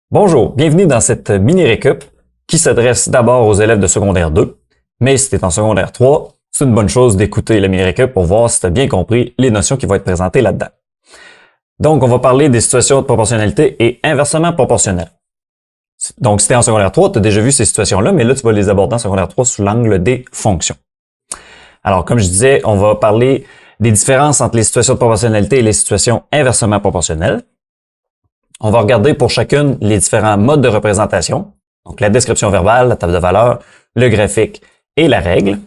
Bonjour, bienvenue dans cette mini-récup qui s'adresse d'abord aux élèves de secondaire 2, mais si tu es en secondaire 3, c'est une bonne chose d'écouter la mini-récup pour voir si tu as bien compris les notions qui vont être présentées là-dedans. Donc, on va parler des situations de proportionnalité et inversement proportionnelles. Donc, si tu es en secondaire 3, tu as déjà vu ces situations-là, mais là, tu vas les aborder en secondaire 3 sous l'angle des fonctions. Alors, comme je disais, on va parler des différences entre les situations de proportionnalité et les situations inversement proportionnelles. On va regarder pour chacune les différents modes de représentation, donc la description verbale, la table de valeurs, le graphique et la règle.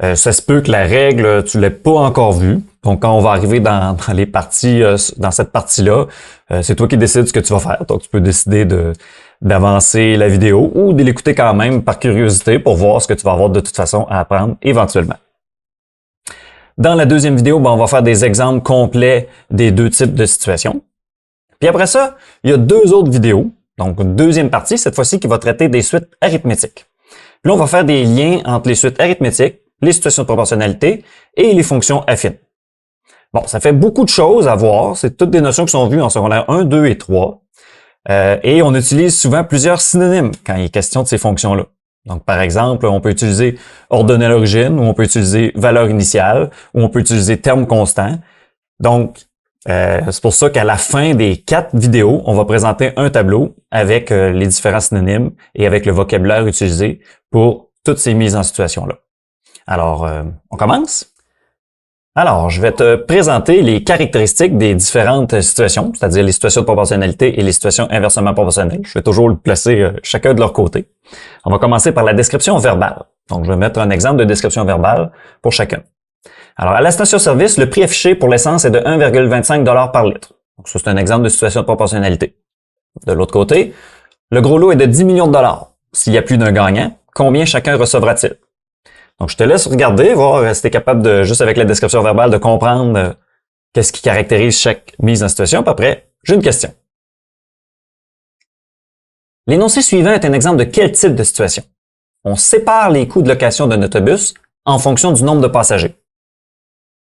Ça se peut que la règle, tu l'aies pas encore vue. Donc, quand on va arriver dans les parties, dans cette partie-là, c'est toi qui décides ce que tu vas faire. Donc, tu peux décider d'avancer la vidéo ou de l'écouter quand même par curiosité pour voir ce que tu vas avoir de toute façon à apprendre éventuellement. Dans la deuxième vidéo, on va faire des exemples complets des deux types de situations. Puis après ça, il y a deux autres vidéos, donc une deuxième partie, cette fois-ci, qui va traiter des suites arithmétiques. Puis là, on va faire des liens entre les suites arithmétiques, les situations de proportionnalité et les fonctions affines. Bon, ça fait beaucoup de choses à voir, c'est toutes des notions qui sont vues en secondaire 1, 2 et 3. Et on utilise souvent plusieurs synonymes quand il est question de ces fonctions-là. Donc, par exemple, on peut utiliser ordonnée à l'origine, ou on peut utiliser valeur initiale, ou on peut utiliser terme constant. Donc, c'est pour ça qu'à la fin des 4 vidéos, on va présenter un tableau avec les différents synonymes et avec le vocabulaire utilisé pour toutes ces mises en situation-là. Alors, on commence? Alors, je vais te présenter les caractéristiques des différentes situations, c'est-à-dire les situations de proportionnalité et les situations inversement proportionnelles. Je vais toujours le placer chacun de leur côté. On va commencer par la description verbale. Donc, je vais mettre un exemple de description verbale pour chacun. Alors, à la station-service, le prix affiché pour l'essence est de 1,25 $ par litre. Donc, ça, c'est un exemple de situation de proportionnalité. De l'autre côté, le gros lot est de 10 millions de dollars. S'il y a plus d'un gagnant, combien chacun recevra-t-il? Donc, je te laisse regarder, voir si tu es capable de, juste avec la description verbale, de comprendre qu'est-ce qui caractérise chaque mise en situation. Puis après, j'ai une question. L'énoncé suivant est un exemple de quel type de situation? On sépare les coûts de location d'un autobus en fonction du nombre de passagers.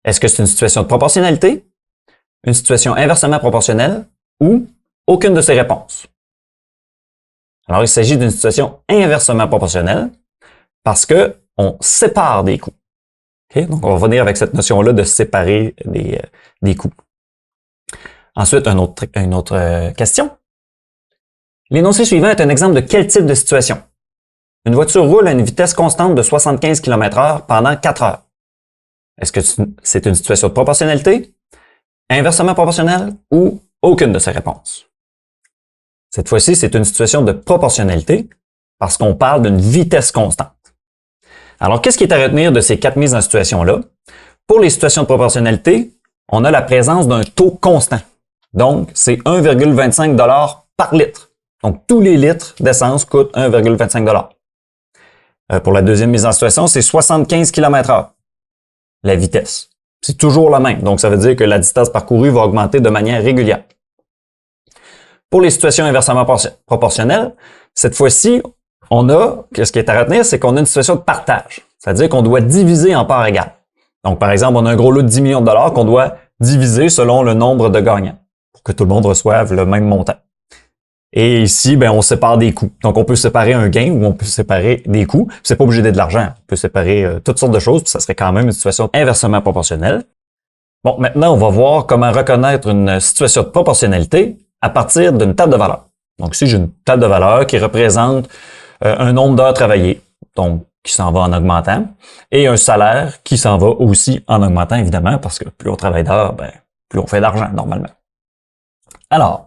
Est-ce que c'est une situation de proportionnalité, une situation inversement proportionnelle ou aucune de ces réponses? Alors, il s'agit d'une situation inversement proportionnelle parce que on sépare des coûts. Okay? Donc, on va revenir avec cette notion-là de séparer des coûts. Ensuite, une autre question. L'énoncé suivant est un exemple de quel type de situation? Une voiture roule à une vitesse constante de 75 km/h pendant 4 heures. Est-ce que c'est une situation de proportionnalité, inversement proportionnelle ou aucune de ces réponses? Cette fois-ci, c'est une situation de proportionnalité parce qu'on parle d'une vitesse constante. Alors, qu'est-ce qui est à retenir de ces 4 mises en situation-là? Pour les situations de proportionnalité, on a la présence d'un taux constant. Donc, c'est 1,25 $ par litre. Donc, tous les litres d'essence coûtent 1,25 $. Pour la deuxième mise en situation, c'est 75 km/h. La vitesse. C'est toujours la même. Donc, ça veut dire que la distance parcourue va augmenter de manière régulière. Pour les situations inversement proportionnelles, cette fois-ci, ce qui est à retenir, c'est qu'on a une situation de partage. C'est-à-dire qu'on doit diviser en parts égales. Donc, par exemple, on a un gros lot de 10 millions de dollars qu'on doit diviser selon le nombre de gagnants pour que tout le monde reçoive le même montant. Et ici, on sépare des coûts. Donc, on peut séparer un gain ou on peut séparer des coûts. C'est pas obligé d'être de l'argent. On peut séparer toutes sortes de choses, puis ça serait quand même une situation inversement proportionnelle. Bon, maintenant, on va voir comment reconnaître une situation de proportionnalité à partir d'une table de valeurs. Donc, ici, j'ai une table de valeurs qui représente un nombre d'heures travaillées, donc qui s'en va en augmentant, et un salaire qui s'en va aussi en augmentant, évidemment, parce que plus on travaille d'heures, plus on fait d'argent, normalement. Alors,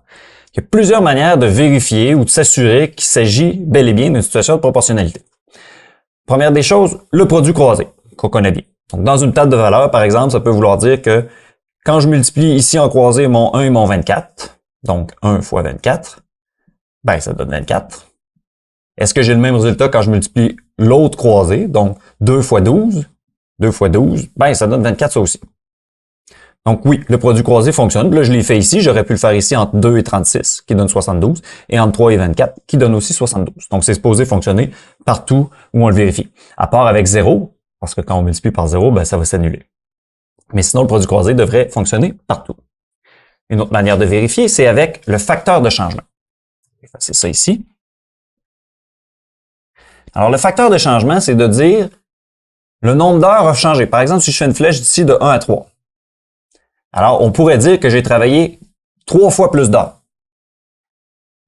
il y a plusieurs manières de vérifier ou de s'assurer qu'il s'agit bel et bien d'une situation de proportionnalité. Première des choses, le produit croisé, qu'on connaît bien. Donc, dans une table de valeurs, par exemple, ça peut vouloir dire que quand je multiplie ici en croisé mon 1 et mon 24, donc 1 fois 24, ça donne 24. Est-ce que j'ai le même résultat quand je multiplie l'autre croisé, donc 2 fois 12? 2 fois 12, ça donne 24 ça aussi. Donc oui, le produit croisé fonctionne. Là, je l'ai fait ici. J'aurais pu le faire ici entre 2 et 36, qui donne 72, et entre 3 et 24, qui donne aussi 72. Donc, c'est supposé fonctionner partout où on le vérifie. À part avec 0, parce que quand on multiplie par 0, ça va s'annuler. Mais sinon, le produit croisé devrait fonctionner partout. Une autre manière de vérifier, c'est avec le facteur de changement. C'est ça ici. Alors, le facteur de changement, c'est de dire le nombre d'heures a changé. Par exemple, si je fais une flèche d'ici de 1 à 3. Alors, on pourrait dire que j'ai travaillé 3 fois plus d'heures.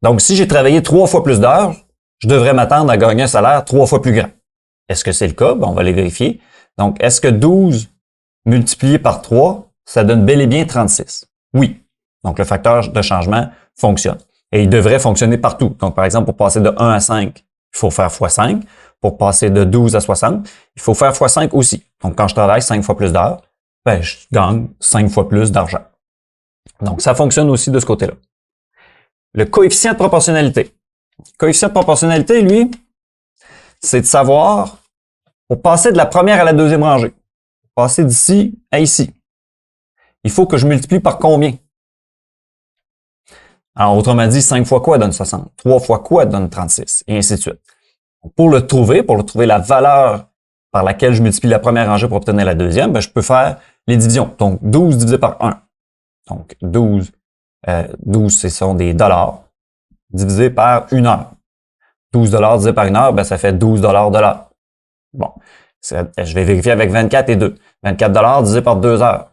Donc, si j'ai travaillé 3 fois plus d'heures, je devrais m'attendre à gagner un salaire 3 fois plus grand. Est-ce que c'est le cas? Ben, on va les vérifier. Donc, est-ce que 12 multiplié par 3, ça donne bel et bien 36? Oui. Donc, le facteur de changement fonctionne. Et il devrait fonctionner partout. Donc, par exemple, pour passer de 1 à 5, il faut faire x5. Pour passer de 12 à 60, il faut faire x5 aussi. Donc, quand je travaille 5 fois plus d'heures, ben, je gagne 5 fois plus d'argent. Donc, ça fonctionne aussi de ce côté-là. Le coefficient de proportionnalité. Le coefficient de proportionnalité, lui, c'est de savoir, pour passer de la première à la deuxième rangée, pour passer d'ici à ici, il faut que je multiplie par combien? Alors, autrement dit, 5 fois quoi donne 60? 3 fois quoi donne 36? Et ainsi de suite. Pour le trouver la valeur par laquelle je multiplie la première rangée pour obtenir la deuxième, ben, je peux faire les divisions. Donc, 12 divisé par 1. Donc, 12, ce sont des dollars divisé par une heure. 12 dollars divisé par une heure, ben, ça fait 12 dollars de l'heure. Bon, je vais vérifier avec 24 et 2. 24 dollars divisé par 2 heures.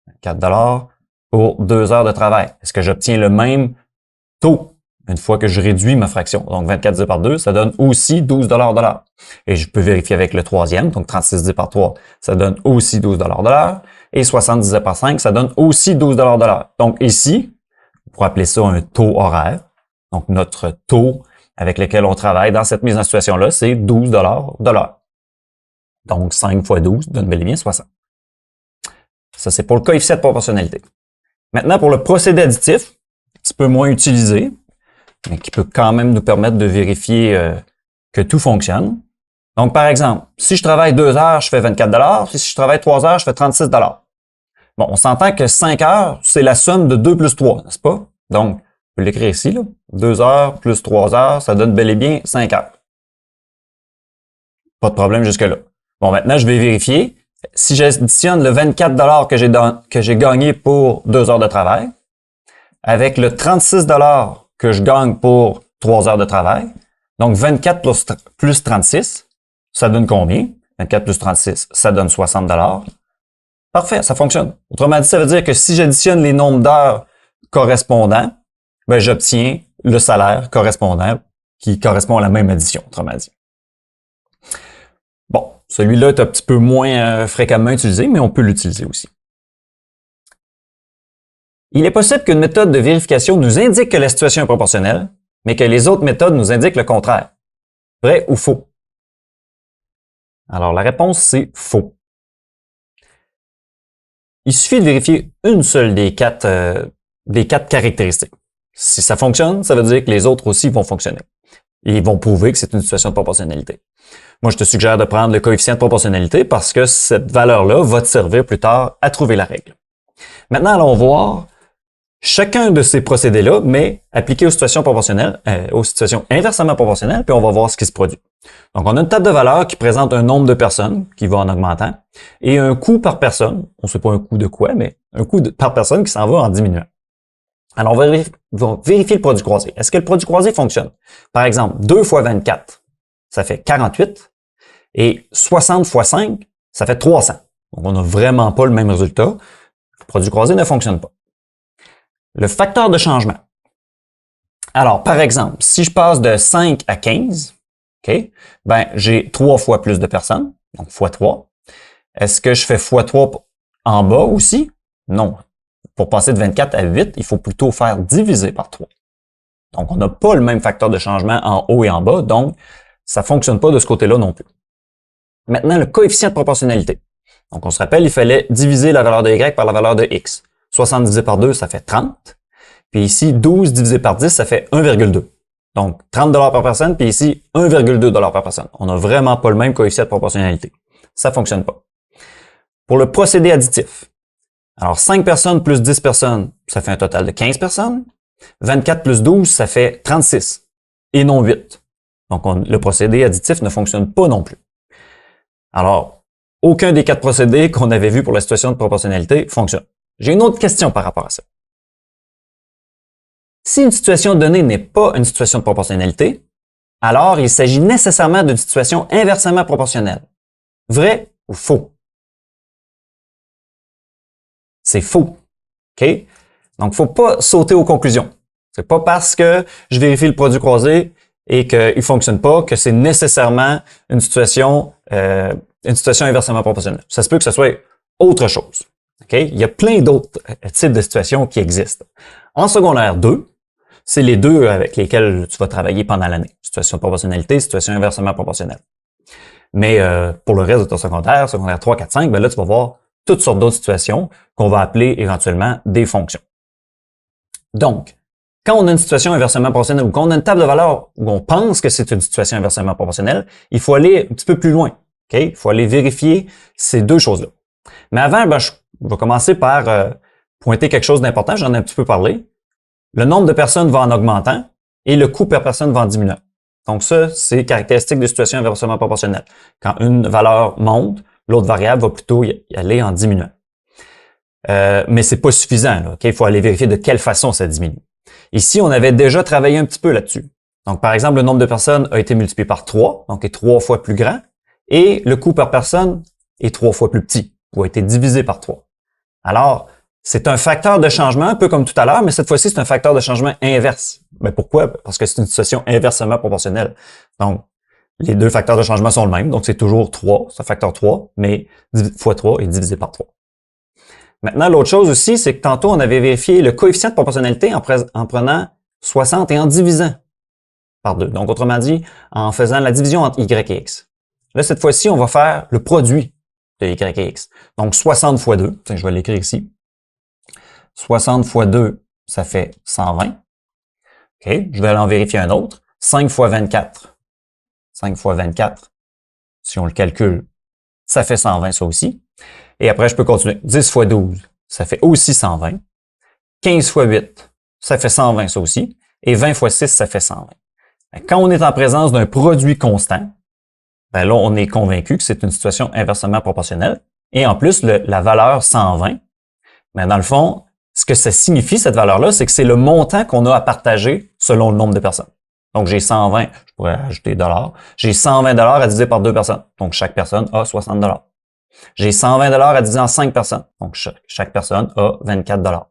24 dollars pour 2 heures de travail. Est-ce que j'obtiens le même taux une fois que je réduis ma fraction? Donc, 24 divisé par 2, ça donne aussi 12 de l'heure. Et je peux vérifier avec le troisième. Donc, 36 divisé par 3, ça donne aussi 12 de l'heure. Et 60 divisé par 5, ça donne aussi 12 de l'heure. Donc, ici, on pourrait appeler ça un taux horaire. Donc, notre taux avec lequel on travaille dans cette mise en situation-là, c'est 12 de l'heure. Donc, 5 fois 12 donne bel et bien 60. Ça, c'est pour le coefficient de proportionnalité. Maintenant, pour le procédé additif, un petit peu moins utilisé, mais qui peut quand même nous permettre de vérifier que tout fonctionne. Donc, par exemple, si je travaille 2 heures, je fais 24 $. Si je travaille 3 heures, je fais 36 $. Bon, on s'entend que 5 heures, c'est la somme de 2 plus 3, n'est-ce pas? Donc, je peux l'écrire ici, là. 2 heures plus 3 heures, ça donne bel et bien 5 heures. Pas de problème jusque-là. Bon, maintenant, je vais vérifier. Si j'additionne le 24 $ que j'ai gagné pour 2 heures de travail, avec le 36 $ que je gagne pour 3 heures de travail, donc 24 plus 36, ça donne combien? 24 plus 36, ça donne 60 $. Parfait, ça fonctionne. Autrement dit, ça veut dire que si j'additionne les nombres d'heures correspondants, ben, j'obtiens le salaire correspondant qui correspond à la même addition, autrement dit. Bon, celui-là est un petit peu moins fréquemment utilisé, mais on peut l'utiliser aussi. Il est possible qu'une méthode de vérification nous indique que la situation est proportionnelle, mais que les autres méthodes nous indiquent le contraire. Vrai ou faux? Alors, la réponse, c'est faux. Il suffit de vérifier une seule des quatre caractéristiques. Si ça fonctionne, ça veut dire que les autres aussi vont fonctionner. Et ils vont prouver que c'est une situation de proportionnalité. Moi, je te suggère de prendre le coefficient de proportionnalité parce que cette valeur-là va te servir plus tard à trouver la règle. Maintenant, allons voir chacun de ces procédés-là, mais appliqués aux situations proportionnelles, aux situations inversement proportionnelles, puis on va voir ce qui se produit. Donc, on a une table de valeurs qui présente un nombre de personnes qui va en augmentant et un coût par personne, on ne sait pas un coût de quoi, mais un coût par personne qui s'en va en diminuant. Alors, on va vérifier le produit croisé. Est-ce que le produit croisé fonctionne? Par exemple, 2 fois 24, ça fait 48 et 60 fois 5, ça fait 300. Donc, on n'a vraiment pas le même résultat. Le produit croisé ne fonctionne pas. Le facteur de changement. Alors, par exemple, si je passe de 5 à 15, OK, ben, j'ai 3 fois plus de personnes, donc fois 3. Est-ce que je fais fois 3 en bas aussi? Non. Pour passer de 24 à 8, il faut plutôt faire diviser par 3. Donc, on n'a pas le même facteur de changement en haut et en bas, donc ça ne fonctionne pas de ce côté-là non plus. Maintenant, le coefficient de proportionnalité. Donc, on se rappelle, il fallait diviser la valeur de y par la valeur de x. 60 divisé par 2, ça fait 30. Puis ici, 12 divisé par 10, ça fait 1,2. Donc, 30 $ par personne, puis ici, 1,2 $ par personne. On n'a vraiment pas le même coefficient de proportionnalité. Ça ne fonctionne pas. Pour le procédé additif, alors 5 personnes plus 10 personnes, ça fait un total de 15 personnes. 24 plus 12, ça fait 36 et non 8. Donc, le procédé additif ne fonctionne pas non plus. Alors, aucun des 4 procédés qu'on avait vus pour la situation de proportionnalité fonctionne. J'ai une autre question par rapport à ça. Si une situation donnée n'est pas une situation de proportionnalité, alors il s'agit nécessairement d'une situation inversement proportionnelle. Vrai ou faux? C'est faux. OK? Donc, faut pas sauter aux conclusions. C'est pas parce que je vérifie le produit croisé et qu'il fonctionne pas que c'est nécessairement une situation inversement proportionnelle. Ça se peut que ce soit autre chose. OK? Il y a plein d'autres types de situations qui existent. En secondaire 2, c'est les deux avec lesquels tu vas travailler pendant l'année. Situation de proportionnalité, situation inversement proportionnelle. Mais pour le reste de ton secondaire 3, 4, 5, ben là, tu vas voir toutes sortes d'autres situations qu'on va appeler éventuellement des fonctions. Donc, quand on a une situation inversement proportionnelle ou qu'on a une table de valeurs où on pense que c'est une situation inversement proportionnelle, il faut aller un petit peu plus loin. Okay? Il faut aller vérifier ces deux choses-là. Mais avant, je vais commencer par pointer quelque chose d'important. J'en ai un petit peu parlé. Le nombre de personnes va en augmentant et le coût par personne va en diminuant. Donc ça, c'est caractéristique de situation inversement proportionnelle. Quand une valeur monte, l'autre variable va plutôt y aller en diminuant. Mais c'est pas suffisant. Là, okay? Il faut aller vérifier de quelle façon ça diminue. Ici, on avait déjà travaillé un petit peu là-dessus. Donc, par exemple, le nombre de personnes a été multiplié par 3, donc est 3 fois plus grand, et le coût par personne est 3 fois plus petit, ou a été divisé par 3. Alors, c'est un facteur de changement, un peu comme tout à l'heure, mais cette fois-ci, c'est un facteur de changement inverse. Mais pourquoi? Parce que c'est une situation inversement proportionnelle. Donc, les deux facteurs de changement sont le même, donc c'est toujours 3, c'est un facteur 3, mais fois 3 est divisé par 3. Maintenant, l'autre chose aussi, c'est que tantôt, on avait vérifié le coefficient de proportionnalité en prenant 60 et en divisant par 2. Donc, autrement dit, en faisant la division entre y et x. Là, cette fois-ci, on va faire le produit de y et x. Donc, 60 fois 2, je vais l'écrire ici. 60 fois 2, ça fait 120. OK, je vais aller en vérifier un autre. 5 fois 24. 5 fois 24, si on le calcule, ça fait 120 ça aussi. Et après, je peux continuer. 10 fois 12, ça fait aussi 120. 15 fois 8, ça fait 120 ça aussi. Et 20 fois 6, ça fait 120. Quand on est en présence d'un produit constant, ben là, on est convaincu que c'est une situation inversement proportionnelle. Et en plus, la valeur 120, ben dans le fond, ce que ça signifie, cette valeur-là, c'est que c'est le montant qu'on a à partager selon le nombre de personnes. Donc, j'ai 120, je pourrais ajouter dollars. J'ai 120 dollars à diviser par 2 personnes. Donc, chaque personne a 60 dollars. J'ai 120 dollars à diviser en 5 personnes. Donc, chaque personne a 24 dollars.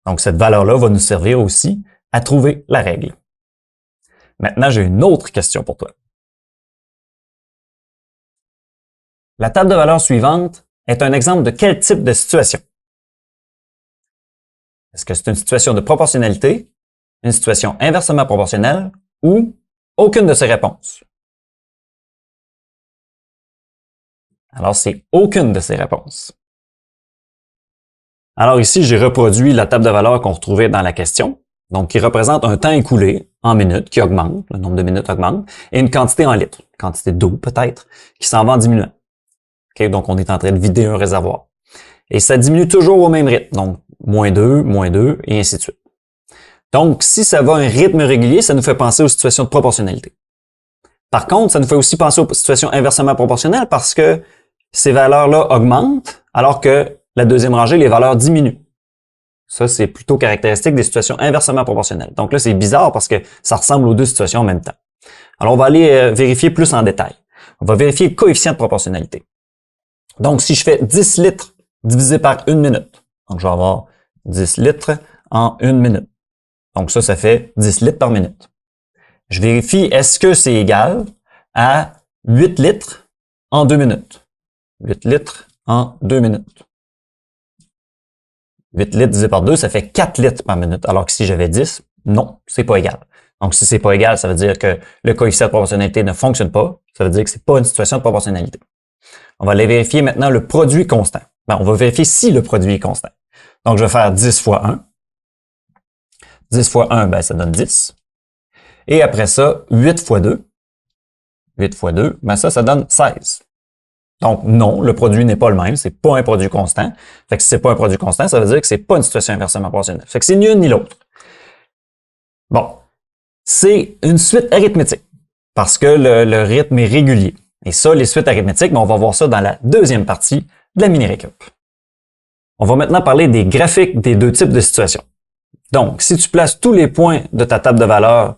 Donc, cette valeur-là va nous servir aussi à trouver la règle. Maintenant, j'ai une autre question pour toi. La table de valeurs suivante est un exemple de quel type de situation? Est-ce que c'est une situation de proportionnalité, une situation inversement proportionnelle ou aucune de ces réponses? Alors, c'est aucune de ces réponses. Alors ici, j'ai reproduit la table de valeurs qu'on retrouvait dans la question, donc qui représente un temps écoulé en minutes qui augmente, le nombre de minutes augmente, et une quantité en litres, une quantité d'eau peut-être, qui s'en va en diminuant. Okay, donc, on est en train de vider un réservoir. Et ça diminue toujours au même rythme, donc moins 2, et ainsi de suite. Donc, si ça va à un rythme régulier, ça nous fait penser aux situations de proportionnalité. Par contre, ça nous fait aussi penser aux situations inversement proportionnelles parce que ces valeurs-là augmentent alors que la deuxième rangée, les valeurs diminuent. Ça, c'est plutôt caractéristique des situations inversement proportionnelles. Donc là, c'est bizarre parce que ça ressemble aux deux situations en même temps. Alors, on va aller vérifier plus en détail. On va vérifier le coefficient de proportionnalité. Donc, si je fais 10 litres divisé par 1 minute, donc je vais avoir 10 litres en 1 minute. Donc ça fait 10 litres par minute. Je vérifie, est-ce que c'est égal à 8 litres en 2 minutes? 8 litres en 2 minutes. 8 litres divisé par 2, ça fait 4 litres par minute. Alors que si j'avais 10, non, c'est pas égal. Donc, si c'est pas égal, ça veut dire que le coefficient de proportionnalité ne fonctionne pas. Ça veut dire que c'est pas une situation de proportionnalité. On va aller vérifier maintenant le produit constant. Ben, on va vérifier si le produit est constant. Donc, je vais faire 10 fois 1. 10 fois 1, ben, ça donne 10. Et après ça, 8 fois 2. 8 fois 2, ben ça donne 16. Donc, non, le produit n'est pas le même. C'est pas un produit constant. Fait que si c'est pas un produit constant, ça veut dire que c'est pas une situation inversement proportionnelle. Fait que c'est ni une ni l'autre. Bon. C'est une suite arithmétique. Parce que le rythme est régulier. Et ça, les suites arithmétiques, ben, on va voir ça dans la deuxième partie de la mini-récup. On va maintenant parler des graphiques des deux types de situations. Donc, si tu places tous les points de ta table de valeurs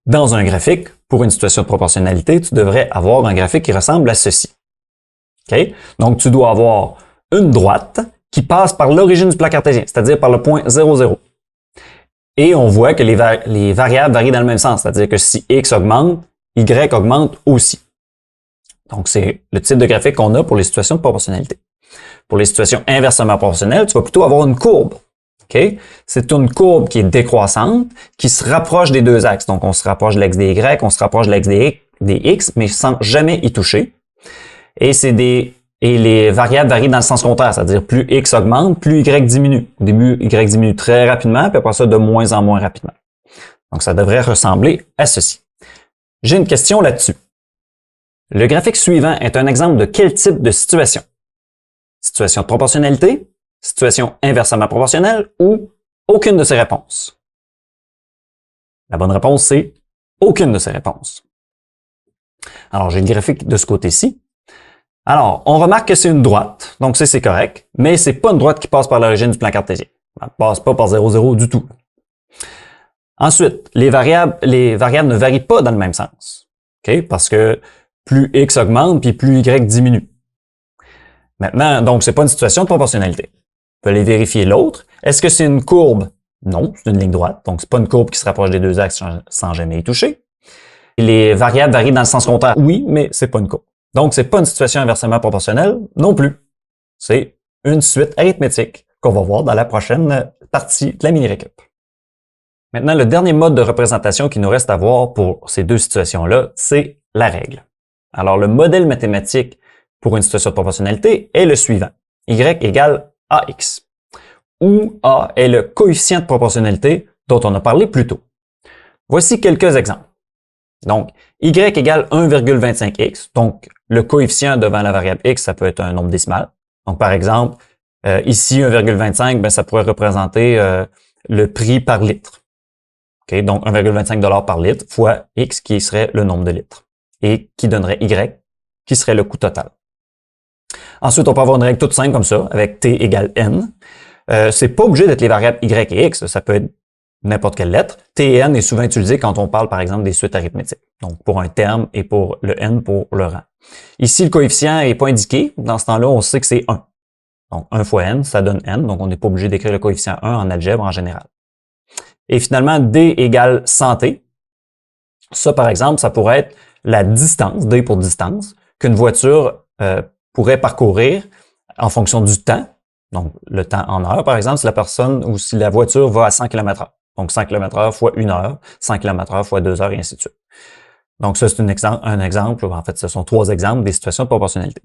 dans un graphique, pour une situation de proportionnalité, tu devrais avoir un graphique qui ressemble à ceci. Okay? Donc, tu dois avoir une droite qui passe par l'origine du plan cartésien, c'est-à-dire par le point 0, 0. Et on voit que les variables varient dans le même sens, c'est-à-dire que si x augmente, y augmente aussi. Donc, c'est le type de graphique qu'on a pour les situations de proportionnalité. Pour les situations inversement proportionnelles, tu vas plutôt avoir une courbe. Okay? C'est une courbe qui est décroissante, qui se rapproche des deux axes. Donc, on se rapproche de l'axe des y, on se rapproche de l'axe des x, mais sans jamais y toucher. Et les variables varient dans le sens contraire, c'est-à-dire plus x augmente, plus y diminue. Au début, y diminue très rapidement, puis après ça, de moins en moins rapidement. Donc, ça devrait ressembler à ceci. J'ai une question là-dessus. Le graphique suivant est un exemple de quel type de situation? Situation de proportionnalité, situation inversement proportionnelle ou aucune de ces réponses? La bonne réponse, c'est aucune de ces réponses. Alors, j'ai le graphique de ce côté-ci. Alors, on remarque que c'est une droite, donc c'est correct, mais c'est pas une droite qui passe par l'origine du plan cartésien. Elle ne passe pas par 0, 0 du tout. Ensuite, les variables ne varient pas dans le même sens. Okay? Parce que plus x augmente, puis plus y diminue. Maintenant, donc, c'est pas une situation de proportionnalité. On peut aller vérifier l'autre. Est-ce que c'est une courbe? Non, c'est une ligne droite. Donc, c'est pas une courbe qui se rapproche des deux axes sans jamais y toucher. Les variables varient dans le sens contraire. Oui, mais c'est pas une courbe. Donc, c'est pas une situation inversement proportionnelle non plus. C'est une suite arithmétique qu'on va voir dans la prochaine partie de la mini-récup. Maintenant, le dernier mode de représentation qu'il nous reste à voir pour ces deux situations-là, c'est la règle. Alors, le modèle mathématique pour une situation de proportionnalité est le suivant. Y égale AX, où A est le coefficient de proportionnalité dont on a parlé plus tôt. Voici quelques exemples. Donc, Y égale 1,25x, donc le coefficient devant la variable x, ça peut être un nombre décimal. Donc, par exemple, ici, 1,25, ben, ça pourrait représenter le prix par litre. Okay? Donc, 1,25 $ par litre fois x qui serait le nombre de litres et qui donnerait y qui serait le coût total. Ensuite, on peut avoir une règle toute simple comme ça, avec t égale n. C'est pas obligé d'être les variables y et x, ça peut être n'importe quelle lettre. T et n est souvent utilisé quand on parle, par exemple, des suites arithmétiques. Donc, pour un terme et pour le n pour le rang. Ici, le coefficient n'est pas indiqué. Dans ce temps-là, on sait que c'est 1. Donc, 1 fois n, ça donne n. Donc, on n'est pas obligé d'écrire le coefficient 1 en algèbre en général. Et finalement, d égale 100t. Ça, par exemple, ça pourrait être la distance, d pour distance, qu'une voiture pourrait parcourir en fonction du temps. Donc, le temps en heure, par exemple, si la personne ou si la voiture va à 100 km/h. Donc, 100 km/h fois 1 heure, 100 km/h fois 2 heures, et ainsi de suite. Donc, ça, c'est un exemple. En fait, ce sont 3 exemples des situations de proportionnalité.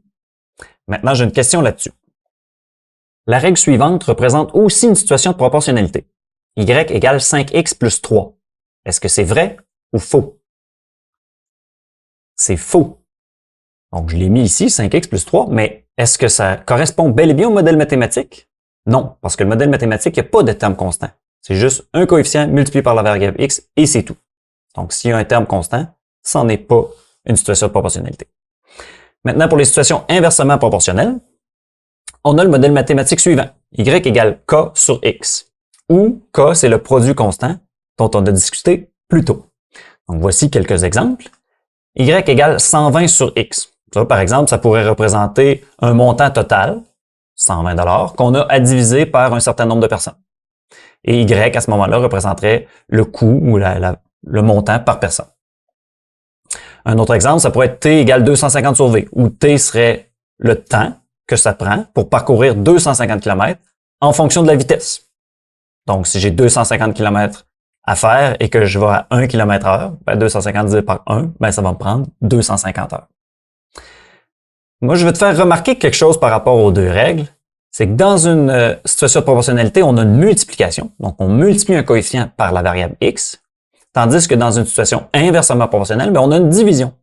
Maintenant, j'ai une question là-dessus. La règle suivante représente aussi une situation de proportionnalité. Y égale 5x plus 3. Est-ce que c'est vrai ou faux? C'est faux. Donc, je l'ai mis ici, 5x plus 3, mais est-ce que ça correspond bel et bien au modèle mathématique? Non, parce que le modèle mathématique, il n'y a pas de terme constant. C'est juste un coefficient multiplié par la variable x et c'est tout. Donc, s'il y a un terme constant, ça n'est pas une situation de proportionnalité. Maintenant, pour les situations inversement proportionnelles, on a le modèle mathématique suivant. Y égale k sur x, où k, c'est le produit constant dont on a discuté plus tôt. Donc, voici quelques exemples. Y égale 120 sur x. Ça, par exemple, ça pourrait représenter un montant total, 120 $, qu'on a à diviser par un certain nombre de personnes. Et y, à ce moment-là, représenterait le coût ou le montant par personne. Un autre exemple, ça pourrait être t égale 250 sur v, où t serait le temps que ça prend pour parcourir 250 km en fonction de la vitesse. Donc, si j'ai 250 km à faire et que je vais à 1 km/h, ben 250 divisé par 1, ben ça va me prendre 250 heures. Moi, je vais te faire remarquer quelque chose par rapport aux deux règles. C'est que dans une situation de proportionnalité, on a une multiplication. Donc, on multiplie un coefficient par la variable x, tandis que dans une situation inversement proportionnelle, ben, on a une division.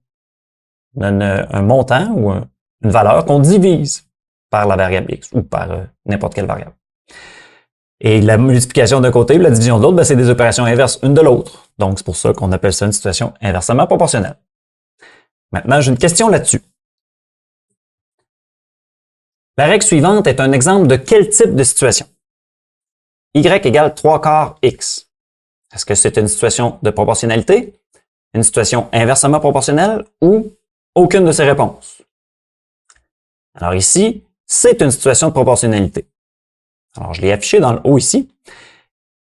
On a un montant ou une valeur qu'on divise par la variable x ou par n'importe quelle variable. Et la multiplication d'un côté et la division de l'autre, ben, c'est des opérations inverses une de l'autre. Donc, c'est pour ça qu'on appelle ça une situation inversement proportionnelle. Maintenant, j'ai une question là-dessus. La règle suivante est un exemple de quel type de situation? y égale 3/4 x. Est-ce que c'est une situation de proportionnalité, une situation inversement proportionnelle ou aucune de ces réponses? Alors ici, c'est une situation de proportionnalité. Alors, je l'ai affiché dans le haut ici.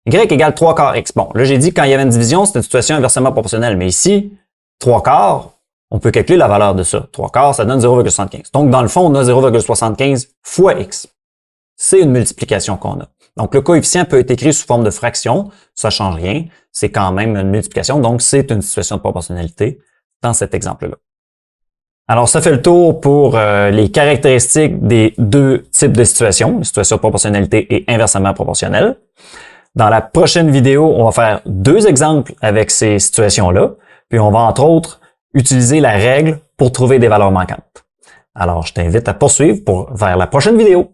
Y égale 3/4 x. Bon, là, j'ai dit quand il y avait une division, c'est une situation inversement proportionnelle. Mais ici, 3/4, on peut calculer la valeur de ça. 3/4, ça donne 0,75. Donc, dans le fond, on a 0,75 fois x. C'est une multiplication qu'on a. Donc, le coefficient peut être écrit sous forme de fraction. Ça ne change rien. C'est quand même une multiplication. Donc, c'est une situation de proportionnalité dans cet exemple-là. Alors, ça fait le tour pour les caractéristiques des deux types de situations, situation de proportionnalité et inversement proportionnelle. Dans la prochaine vidéo, on va faire deux exemples avec ces situations-là, puis on va entre autres utiliser la règle pour trouver des valeurs manquantes. Alors, je t'invite à poursuivre vers la prochaine vidéo.